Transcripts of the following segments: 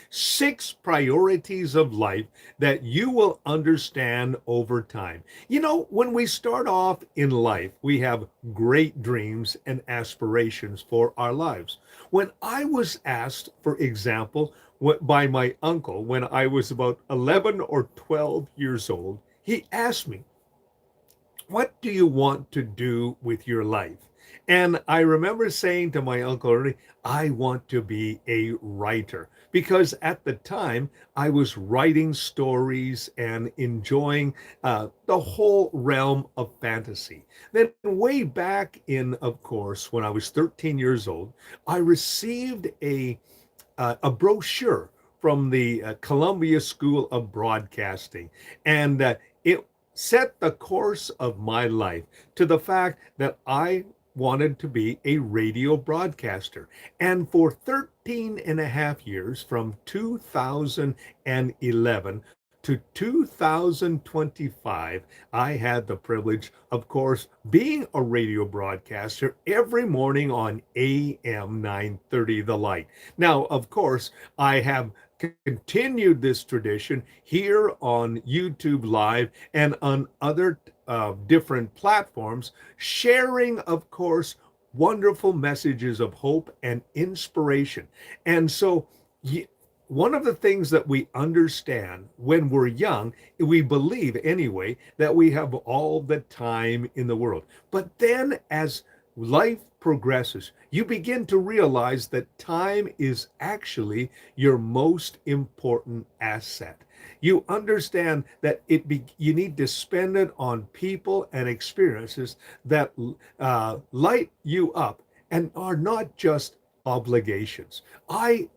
six priorities of life that you will understand over time. You know, when we start off in life, we have great dreams and aspirations for our lives. When I was asked, for example, by my uncle when I was about 11 or 12 years old, he asked me, what do you want to do with your life? And I remember saying to my uncle early, I want to be a writer because at the time I was writing stories and enjoying the whole realm of fantasy. Then, way back in, of course, when I was 13 years old, I received a brochure from the Columbia School of Broadcasting, and it set the course of my life to the fact that I wanted to be a radio broadcaster. And for 13 and a half years, from 2011 to 2025, I had the privilege, of course, being a radio broadcaster every morning on AM 930 The Light. Now, of course, I have continued this tradition here on YouTube Live and on other different platforms, sharing, of course, wonderful messages of hope and inspiration. And so, one of the things that we understand when we're young, we believe anyway, that we have all the time in the world. But then as life progresses, you begin to realize that time is actually your most important asset. You understand that you need to spend it on people and experiences that light you up and are not just obligations. I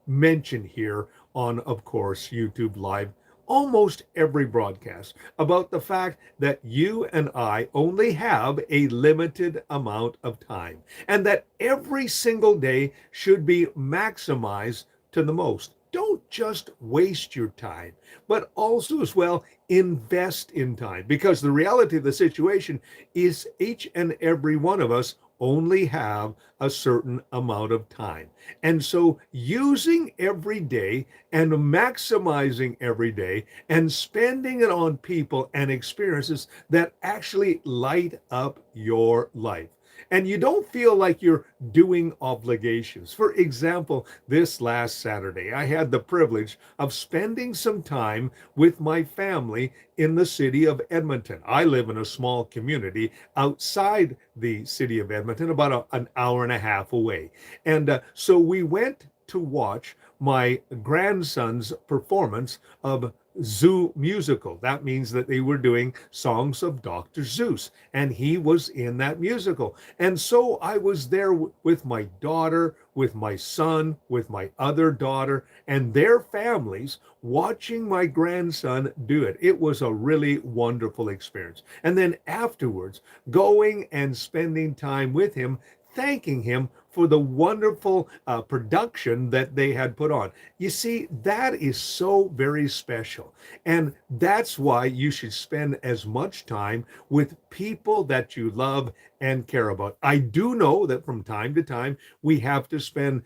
mention here on, of course, YouTube Live almost every broadcast about the fact that you and I only have a limited amount of time and that every single day should be maximized to the most. Don't just waste your time, but also as well invest in time because the reality of the situation is each and every one of us only have a certain amount of time. And so using every day and maximizing every day and spending it on people and experiences that actually light up your life. And you don't feel like you're doing obligations. For example, this last Saturday, I had the privilege of spending some time with my family in the city of Edmonton. I live in a small community outside the city of Edmonton, about an hour and a half away. And so we went to watch my grandson's performance of Zoo musical. That means that they were doing songs of Dr. Seuss, and he was in that musical. And so I was there with my daughter, with my son, with my other daughter, and their families watching my grandson do it. It was a really wonderful experience. And then afterwards, going and spending time with him, thanking him for the wonderful production that they had put on. You see, that is so very special. And that's why you should spend as much time with people that you love and care about. I do know that from time to time we have to spend,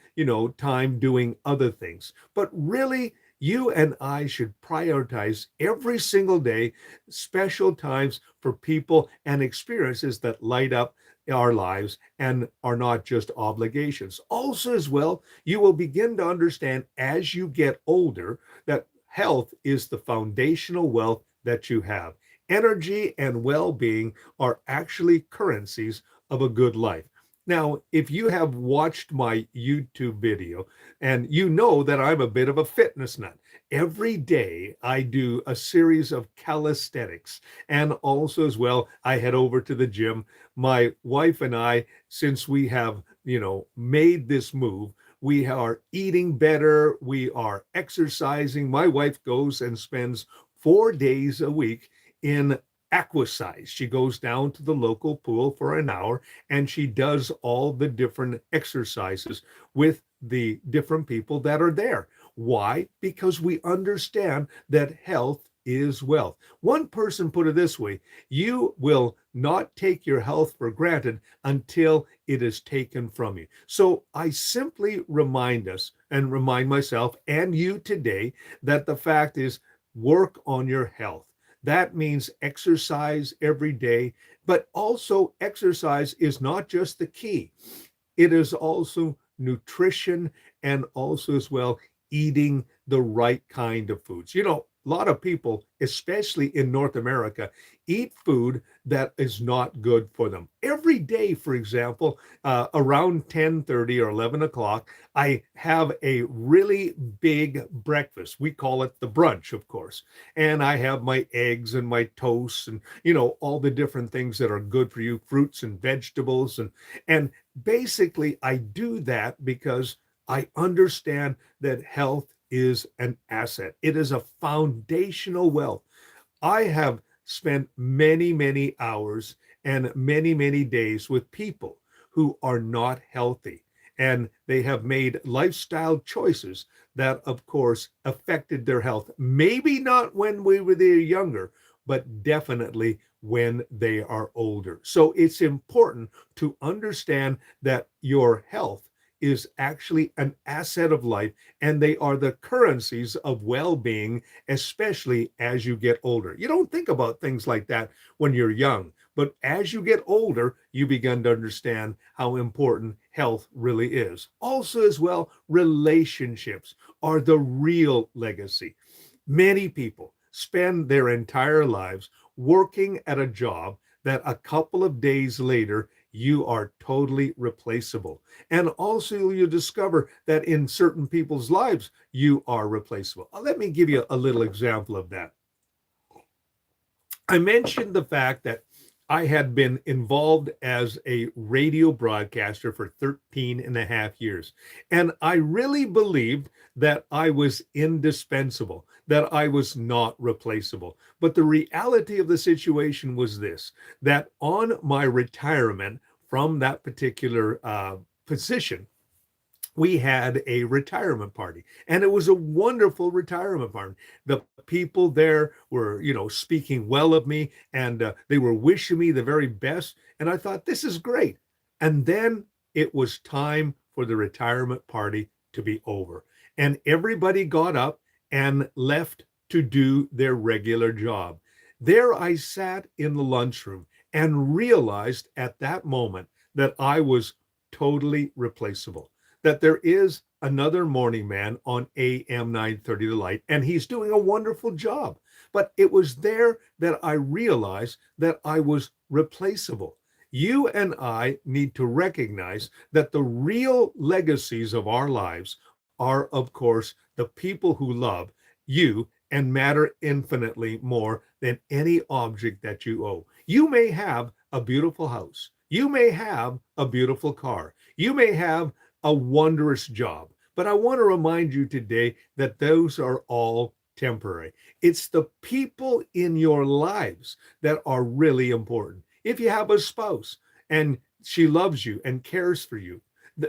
time doing other things. But really, you and I should prioritize every single day special times for people and experiences that light up our lives and are not just obligations. Also, as well, you will begin to understand as you get older that health is the foundational wealth that you have. Energy and well being are actually currencies of a good life. Now, if you have watched my YouTube video and you know that I'm a bit of a fitness nut, every day I do a series of calisthenics. And also, as well, I head over to the gym. My wife and I, since we have, made this move, we are eating better, we are exercising. My wife goes and spends 4 days a week in aquasize. She goes down to the local pool for an hour and she does all the different exercises with the different people that are there. Why? Because we understand that health is wealth. One person put it this way: you will not take your health for granted until it is taken from you. So I simply remind us and remind myself and you today that the fact is, work on your health. That means exercise every day, but also exercise is not just the key. It is also nutrition, and also as well eating the right kind of foods. A lot of people, especially in North America, eat food that is not good for them. Every day, for example, around 10:30 or 11 o'clock, I have a really big breakfast. We call it the brunch, of course. And I have my eggs and my toast and, all the different things that are good for you, fruits and vegetables. And basically, I do that because I understand that health is an asset. It is a foundational wealth. I have spent many, many hours and many, many days with people who are not healthy. And they have made lifestyle choices that, of course, affected their health. Maybe not when we were there younger, but definitely when they are older. So it's important to understand that your health is actually an asset of life, and they are the currencies of well being, especially as you get older. You don't think about things like that when you're young, but as you get older, you begin to understand how important health really is. Also, as well, relationships are the real legacy. Many people spend their entire lives working at a job that a couple of days later you are totally replaceable. And also, you discover that in certain people's lives, you are replaceable. Let me give you a little example of that. I mentioned the fact that I had been involved as a radio broadcaster for 13 and a half years. And I really believed that I was indispensable, that I was not replaceable. But the reality of the situation was this: that on my retirement from that particular position, we had a retirement party, and it was a wonderful retirement party. The people there were, speaking well of me, and they were wishing me the very best. And I thought, this is great. And then it was time for the retirement party to be over, and everybody got up and left to do their regular job. There I sat in the lunchroom and realized at that moment that I was totally replaceable, that there is another morning man on AM 930 The Light, and he's doing a wonderful job. But it was there that I realized that I was replaceable. You and I need to recognize that the real legacies of our lives are, of course, the people who love you and matter infinitely more than any object that you owe. You may have a beautiful house. You may have a beautiful car. You may have a wondrous job. But I want to remind you today that those are all temporary. It's the people in your lives that are really important. If you have a spouse and she loves you and cares for you,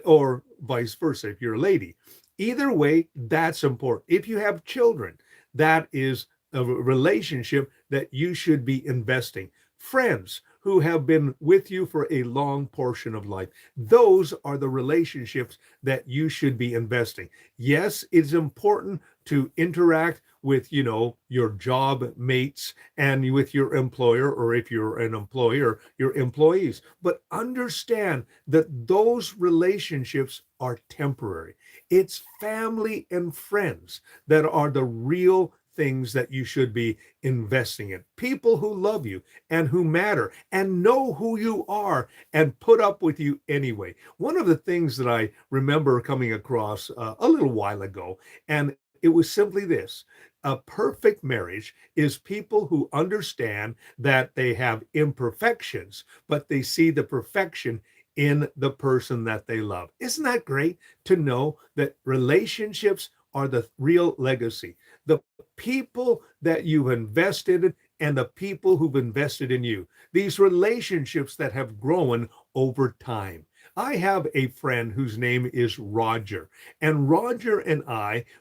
or vice versa, if you're a lady, either way, that's important. If you have children, that is a relationship that you should be investing. Friends who have been with you for a long portion of life, those are the relationships that you should be investing. Yes, it's important to interact with, your job mates and with your employer, or if you're an employer, your employees. But understand that those relationships are temporary. It's family and friends that are the real things that you should be investing in. People who love you and who matter and know who you are and put up with you anyway. One of the things that I remember coming across a little while ago, and it was simply this: a perfect marriage is people who understand that they have imperfections, but they see the perfection in the person that they love. Isn't that great to know that relationships are the real legacy? The people that you've invested in and the people who've invested in you, these relationships that have grown over time. I have a friend whose name is Roger, and Roger and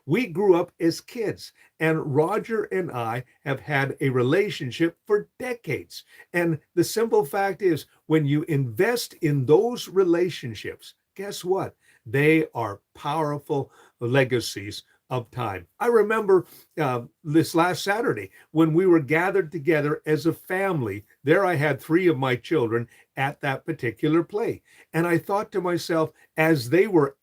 we grew up as kids, and Roger and I have had a relationship for decades. And the simple fact is, when you invest in those relationships, guess what? They are powerful legacies of time. I remember this last Saturday when we were gathered together as a family. There I had three of my children at that particular play. And I thought to myself, as they were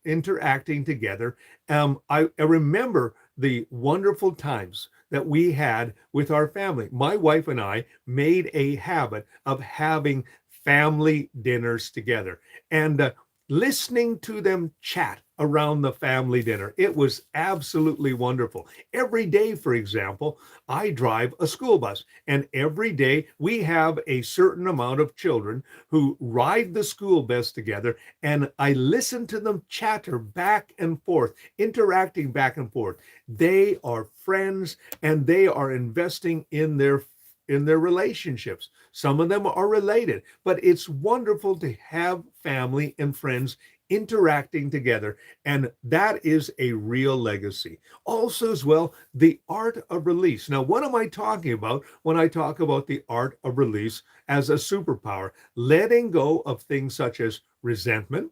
interacting together, I remember the wonderful times that we had with our family. My wife and I made a habit of having family dinners together. And listening to them chat around the family dinner. It was absolutely wonderful. Every day, for example, I drive a school bus, and every day we have a certain amount of children who ride the school bus together, and I listen to them chatter back and forth, interacting back and forth. They are friends, and they are investing in their relationships. Some of them are related, but it's wonderful to have family and friends interacting together. And that is a real legacy. Also, as well, the art of release. Now, what am I talking about when I talk about the art of release as a superpower? Letting go of things such as resentment,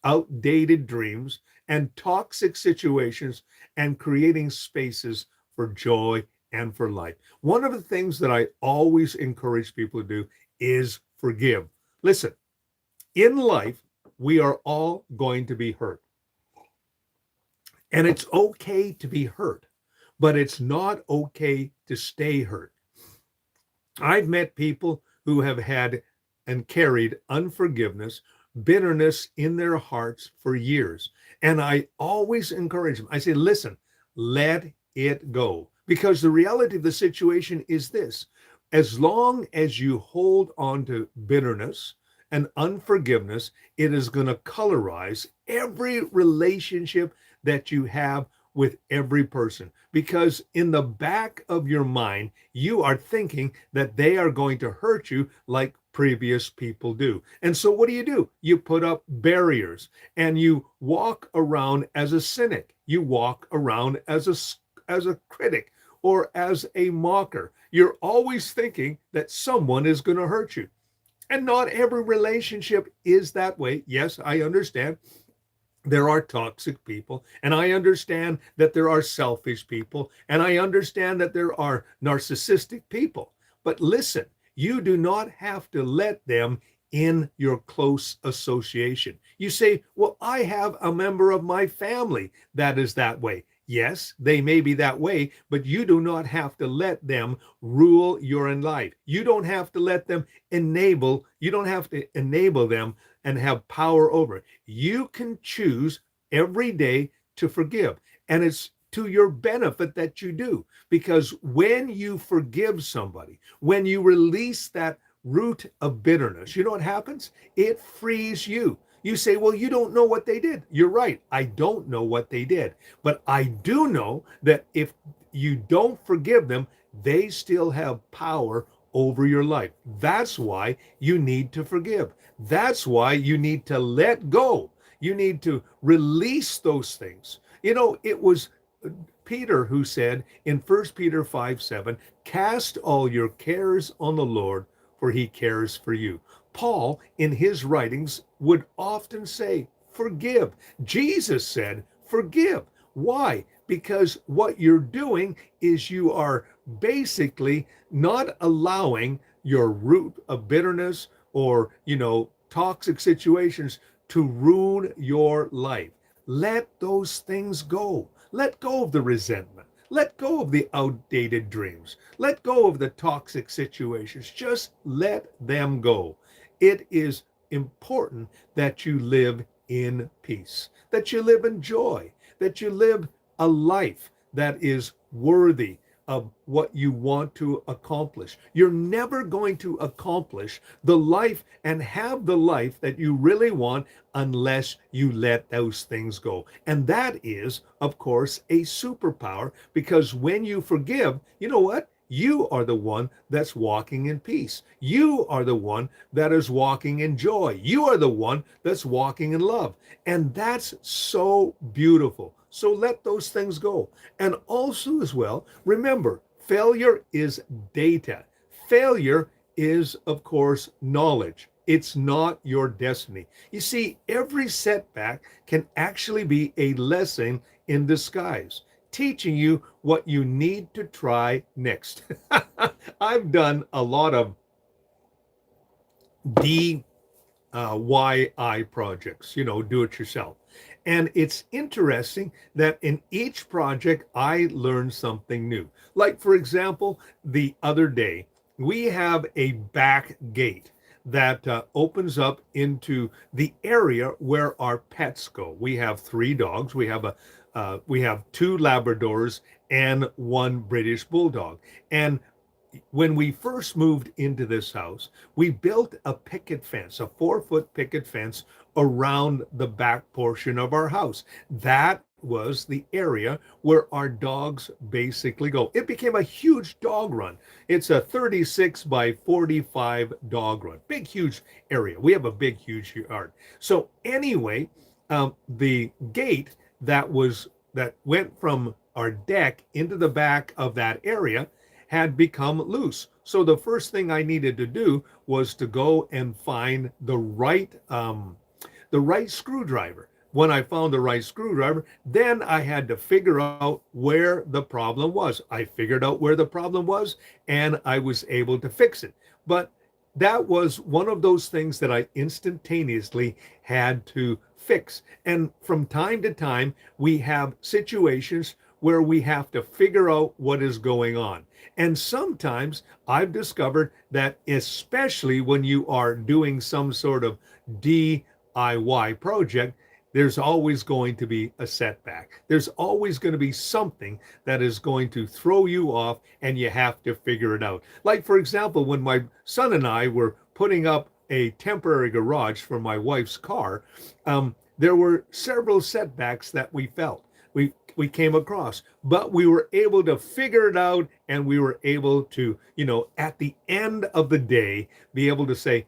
outdated dreams, and toxic situations, and creating spaces for joy and for life. One of the things that I always encourage people to do is forgive. Listen, in life, we are all going to be hurt. And it's okay to be hurt, but it's not okay to stay hurt. I've met people who have had and carried unforgiveness, bitterness in their hearts for years. And I always encourage them. I say, listen, let it go. Because the reality of the situation is this: as long as you hold on to bitterness and unforgiveness, it is going to colorize every relationship that you have with every person. Because in the back of your mind, you are thinking that they are going to hurt you like previous people do. And so what do? You put up barriers and you walk around as a cynic. You walk around as a critic or as a mocker. You're always thinking that someone is going to hurt you. And not every relationship is that way. Yes, I understand there are toxic people, and I understand that there are selfish people, and I understand that there are narcissistic people. But listen, you do not have to let them in your close association. You say, well, I have a member of my family that is that way. Yes, they may be that way, but you do not have to let them rule your life. You don't have to let them you don't have to enable them and have power over it. You can choose every day to forgive. And it's to your benefit that you do. Because when you forgive somebody, when you release that root of bitterness, you know what happens? It frees you. You say, well, you don't know what they did. You're right. I don't know what they did. But I do know that if you don't forgive them, they still have power over your life. That's why you need to forgive. That's why you need to let go. You need to release those things. You know, it was Peter who said in 1 Peter 5:7, cast all your cares on the Lord, for he cares for you. Paul, in his writings, would often say, forgive. Jesus said, forgive. Why? Because what you're doing is you are basically not allowing your root of bitterness or, toxic situations to ruin your life. Let those things go. Let go of the resentment. Let go of the outdated dreams. Let go of the toxic situations. Just let them go. It is important that you live in peace, that you live in joy, that you live a life that is worthy of what you want to accomplish. You're never going to accomplish the life and have the life that you really want unless you let those things go. And that is, of course, a superpower, because when you forgive, you know what? You are the one that's walking in peace. You are the one that is walking in joy. You are the one that's walking in love. And that's so beautiful. So let those things go. And also, as well, remember, failure is data. Failure is, of course, knowledge. It's not your destiny. You see, every setback can actually be a lesson in disguise, teaching you what you need to try next. I've done a lot of DIY projects, do it yourself. And it's interesting that in each project, I learned something new. Like, for example, the other day, we have a back gate that opens up into the area where our pets go. We have three dogs. We have two Labradors and one British Bulldog. And when we first moved into this house, we built a picket fence, a 4-foot picket fence around the back portion of our house. That was the area where our dogs basically go. It became a huge dog run. It's a 36 by 45 dog run. Big, huge area. We have a big, huge yard. So anyway, the gate that went from our deck into the back of that area had become loose. So the first thing I needed to do was to go and find the right screwdriver. When I found the right screwdriver, then I had to figure out where the problem was. I figured out where the problem was, and I was able to fix it. But that was one of those things that I instantaneously had to fix. And from time to time, we have situations where we have to figure out what is going on. And sometimes I've discovered that, especially when you are doing some sort of DIY project, there's always going to be a setback. There's always going to be something that is going to throw you off, and you have to figure it out. Like, for example, when my son and I were putting up a temporary garage for my wife's car, there were several setbacks that we felt. We came across, but we were able to figure it out, and we were able to, at the end of the day, be able to say,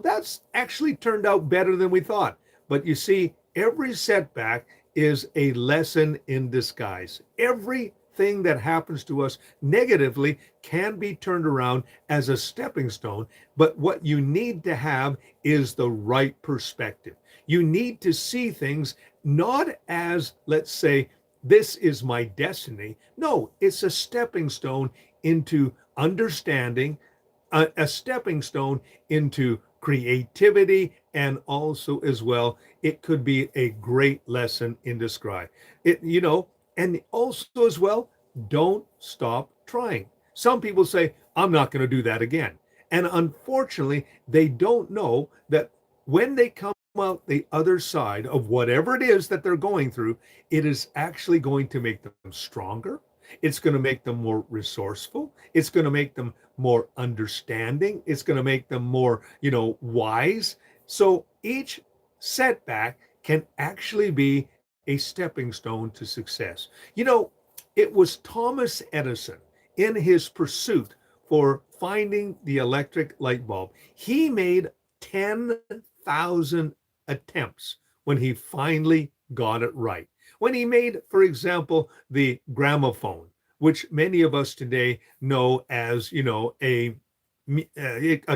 that's actually turned out better than we thought. But you see, every setback is a lesson in disguise. Everything that happens to us negatively can be turned around as a stepping stone, but what you need to have is the right perspective. You need to see things not as, let's say, this is my destiny. No, it's a stepping stone into understanding, a stepping stone into creativity, and also as well, it could be a great lesson in disguise. And also as well, don't stop trying. Some people say, I'm not going to do that again. And unfortunately, they don't know that when they come out the other side of whatever it is that they're going through, it is actually going to make them stronger. It's going to make them more resourceful. It's going to make them more understanding. It's going to make them more, wise. So each setback can actually be a stepping stone to success. It was Thomas Edison, in his pursuit for finding the electric light bulb. He made 10,000 attempts when he finally got it right. When he made, for example, the gramophone, which many of us today know as, a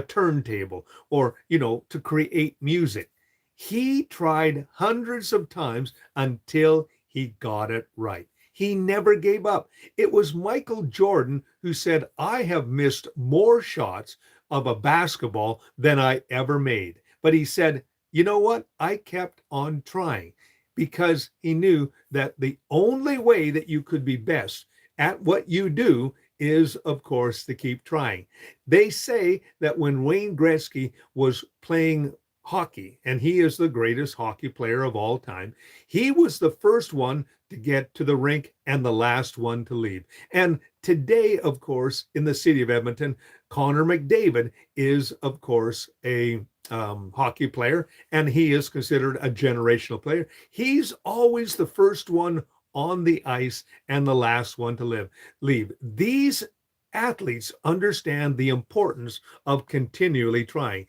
turntable, or, to create music. He tried hundreds of times until he got it right. He never gave up. It was Michael Jordan who said, I have missed more shots of a basketball than I ever made. But he said, you know what? I kept on trying, because he knew that the only way that you could be best at what you do is, of course, to keep trying. They say that when Wayne Gretzky was playing hockey, and he is the greatest hockey player of all time, he was the first one to get to the rink and the last one to leave. And today, of course, in the city of Edmonton, Connor McDavid is, of course, a hockey player, and he is considered a generational player. He's always the first one on the ice and the last one to leave. These Athletes understand the importance of continually trying.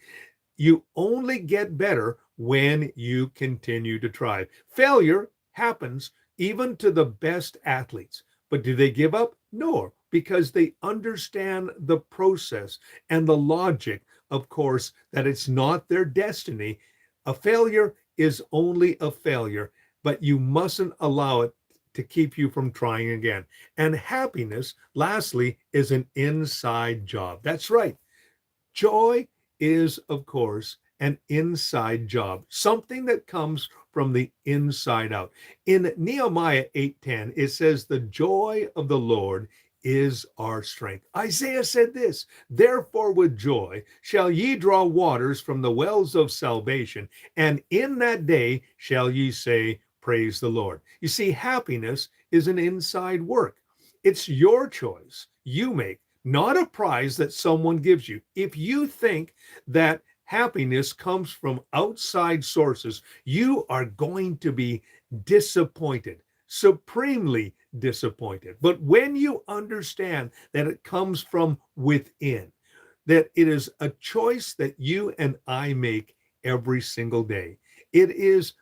You only get better when you continue to try. Failure happens even to the best athletes. But do they give up? No, because they understand the process and the logic, of course, that it's not their destiny. A failure is only a failure, but you mustn't allow it to keep you from trying again. And happiness, lastly, is an inside job. That's right. Joy is, of course, an inside job, something that comes from the inside out. In Nehemiah 8:10, it says, "The joy of the Lord is our strength." Isaiah said this, "Therefore with joy shall ye draw waters from the wells of salvation, and in that day shall ye say, Praise the Lord." You see, happiness is an inside work. It's your choice. You make, not a prize that someone gives you. If you think that happiness comes from outside sources, you are going to be disappointed, supremely disappointed. But when you understand that it comes from within, that it is a choice that you and I make every single day, it is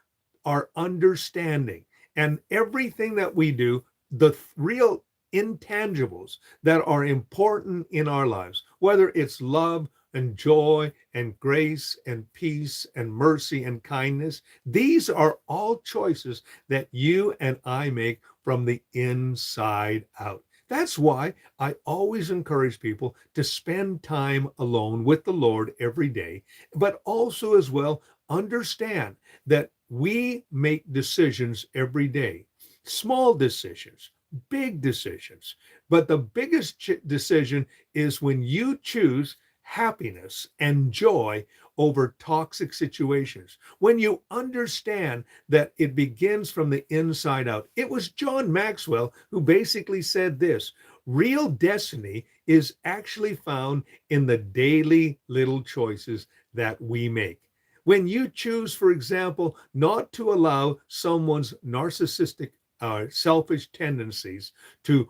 our understanding and everything that we do, the real intangibles that are important in our lives, whether it's love and joy and grace and peace and mercy and kindness. These are all choices that you and I make from the inside out. That's why I always encourage people to spend time alone with the Lord every day, but also as well understand that we make decisions every day, small decisions, big decisions. But the biggest decision is when you choose happiness and joy over toxic situations. When you understand that it begins from the inside out. It was John Maxwell who basically said this: real destiny is actually found in the daily little choices that we make. When you choose, for example, not to allow someone's narcissistic selfish tendencies to,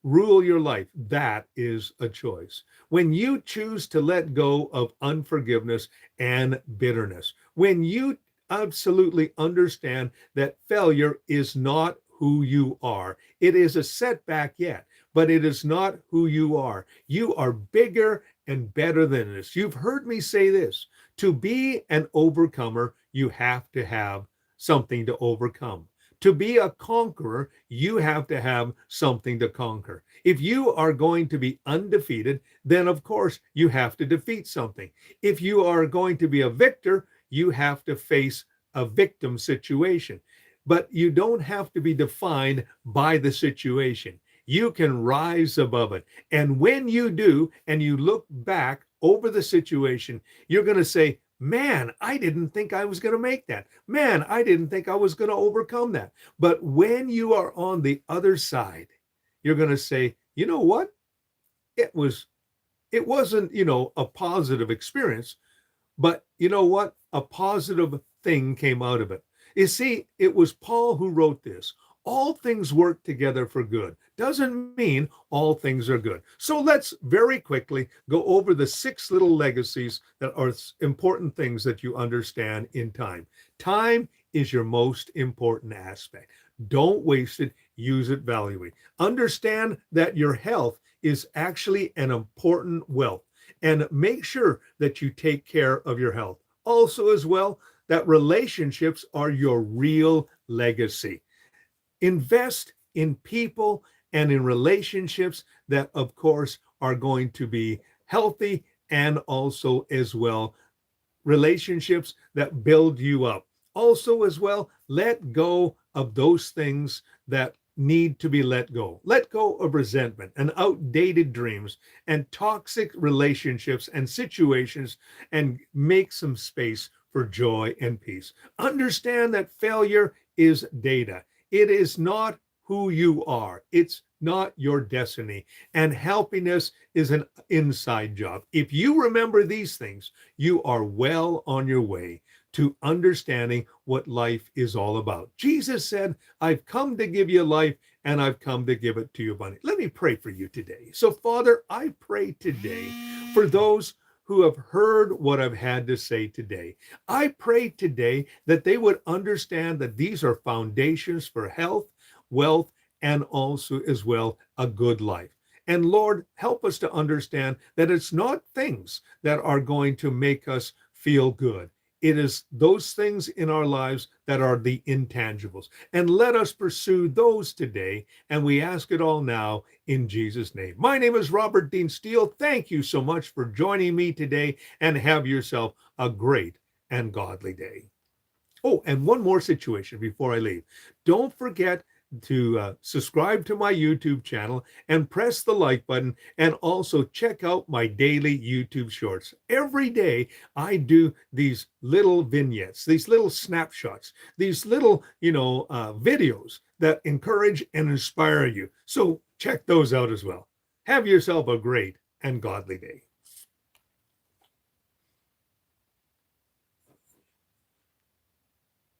rule your life, that is a choice. When you choose to let go of unforgiveness and bitterness, when you absolutely understand that failure is not who you are, it is a setback yet, but it is not who you are. You are bigger and better than this. You've heard me say this: to be an overcomer, you have to have something to overcome. To be a conqueror, you have to have something to conquer. If you are going to be undefeated, then of course you have to defeat something. If you are going to be a victor, you have to face a victim situation. But you don't have to be defined by the situation. You can rise above it. And when you do, and you look back over the situation, you're going to say, man, I didn't think I was going to make that. Man, I didn't think I was going to overcome that. But when you are on the other side, you're going to say, you know what? It wasn't, a positive experience, but you know what? A positive thing came out of it. You see, it was Paul who wrote this. All things work together for good doesn't mean all things are good. So let's very quickly go over the 6 little legacies that are important things that you understand in time. Time is your most important aspect. Don't waste it, use it valuably. Understand that your health is actually an important wealth, and make sure that you take care of your health. Also, as well, that relationships are your real legacy. Invest in people and in relationships that, of course, are going to be healthy, and also as well, relationships that build you up. Also, as well, let go of those things that need to be let go. Let go of resentment and outdated dreams and toxic relationships and situations, and make some space for joy and peace. Understand that failure is data. It is not who you are. It's not your destiny. And happiness is an inside job. If you remember these things, you are well on your way to understanding what life is all about. Jesus said, I've come to give you life and I've come to give it to you abundantly. Let me pray for you today. So, Father, I pray today for those who have heard what I've had to say today. I pray today that they would understand that these are foundations for health, wealth, and also as well a good life. And Lord, help us to understand that it's not things that are going to make us feel good. It is those things in our lives that are the intangibles. And let us pursue those today. And we ask it all now in Jesus' name. My name is Robert Dean Steele. Thank you so much for joining me today, and have yourself a great and godly day. Oh, and one more situation before I leave. Don't forget to subscribe to my YouTube channel and press the like button, and also check out my daily YouTube shorts. Every day I do these little vignettes, these little snapshots, these little, videos that encourage and inspire you. So check those out as well. Have yourself a great and godly day.